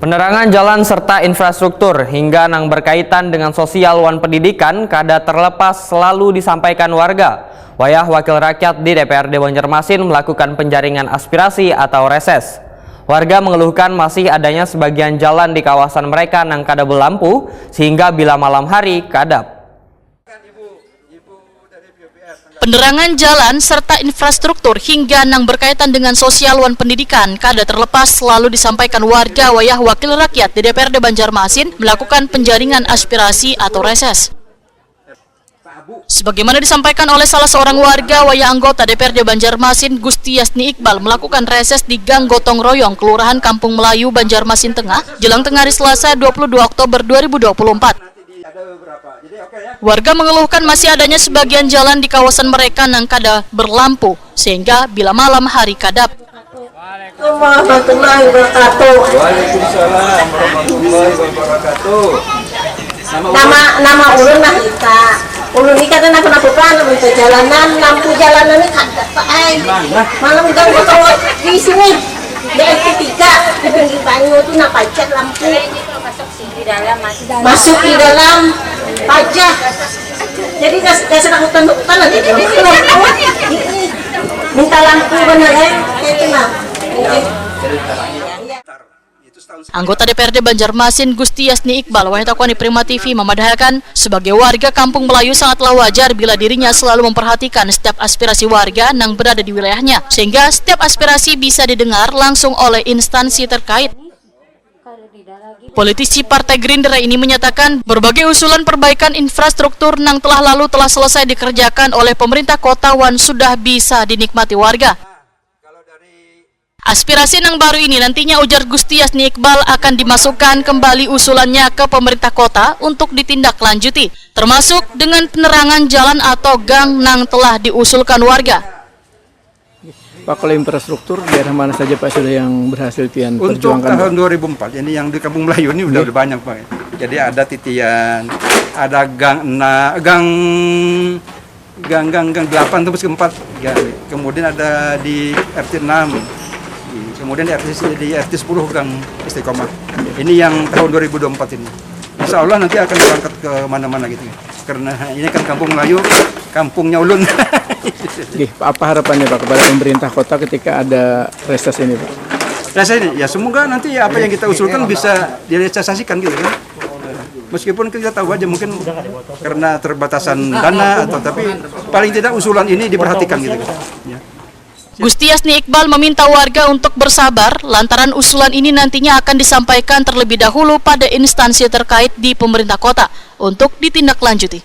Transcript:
Penerangan jalan serta infrastruktur hingga yang berkaitan dengan sosial wan pendidikan kada terlepas selalu disampaikan warga. Wayah wakil rakyat di DPRD Banjarmasin melakukan penjaringan aspirasi atau reses. Warga mengeluhkan masih adanya sebagian jalan di kawasan mereka yang kada berlampu sehingga bila malam hari kadap. Penerangan jalan serta infrastruktur hingga yang berkaitan dengan sosial wan pendidikan kada terlepas selalu disampaikan warga wayah wakil rakyat di DPRD Banjarmasin melakukan penjaringan aspirasi atau reses. Sebagaimana disampaikan oleh salah seorang warga wayah anggota DPRD Banjarmasin Gusti Yasni Iqbal melakukan reses di Gang Gotong Royong, Kelurahan Kampung Melayu, Banjarmasin Tengah, jelang tengah hari Selasa 22 Oktober 2024. Warga mengeluhkan masih adanya sebagian jalan di kawasan mereka yang kada berlampu, sehingga bila malam hari kadap. Warahmatullahi wabarakatuh. Waalaikumsalam warahmatullahi wabarakatuh. Nama ulun lah kita. Ulun ini kan apa-apaan untuk jalanan, lampu jalanan ini kada pakai. Malam gang gotong di sini. Di RT3 di pinggir banyu itu pajak lampu. Masuk di dalam pajak. Jadi dasar hutan nanti minta lampu bener itu nah. Anggota DPRD Banjarmasin Gusti Yasni Iqbal wanita Kwani Prima TV memadahkan sebagai warga Kampung Melayu sangatlah wajar bila dirinya selalu memperhatikan setiap aspirasi warga yang berada di wilayahnya sehingga setiap aspirasi bisa didengar langsung oleh instansi terkait. Politisi Partai Gerindra ini menyatakan berbagai usulan perbaikan infrastruktur yang telah selesai dikerjakan oleh pemerintah kota wan sudah bisa dinikmati warga. Aspirasi yang baru ini nantinya ujar Gusti Yasni Iqbal akan dimasukkan kembali usulannya ke pemerintah kota untuk ditindaklanjuti, termasuk dengan penerangan jalan atau gang yang telah diusulkan warga. Pak, kalau infrastruktur daerah mana saja Pak sudah yang berhasil Pian untuk perjuangkan? Tahun 2004 ini yang di Kampung Melayu ini udah banyak Pak. Jadi ada titian, ada gang 8 terus ke 4 ya. Kemudian ada di RT 6. Kemudian di RT 10 Gang Istiqomah. Ini yang tahun 2024 ini. Insya Allah nanti akan berangkat ke mana-mana gitu. Karena ini kan Kampung Melayu, kampungnya ulun. Apa harapannya Pak kepada pemerintah kota ketika ada reses ini Pak? Reses ini, ya semoga nanti apa yang kita usulkan bisa direalisasikan gitu kan. Meskipun kita tahu aja mungkin karena terbatasan dana atau tapi paling tidak usulan ini diperhatikan gitu kan. Ya. Gusti Yasni Iqbal meminta warga untuk bersabar lantaran usulan ini nantinya akan disampaikan terlebih dahulu pada instansi terkait di pemerintah kota untuk ditindaklanjuti.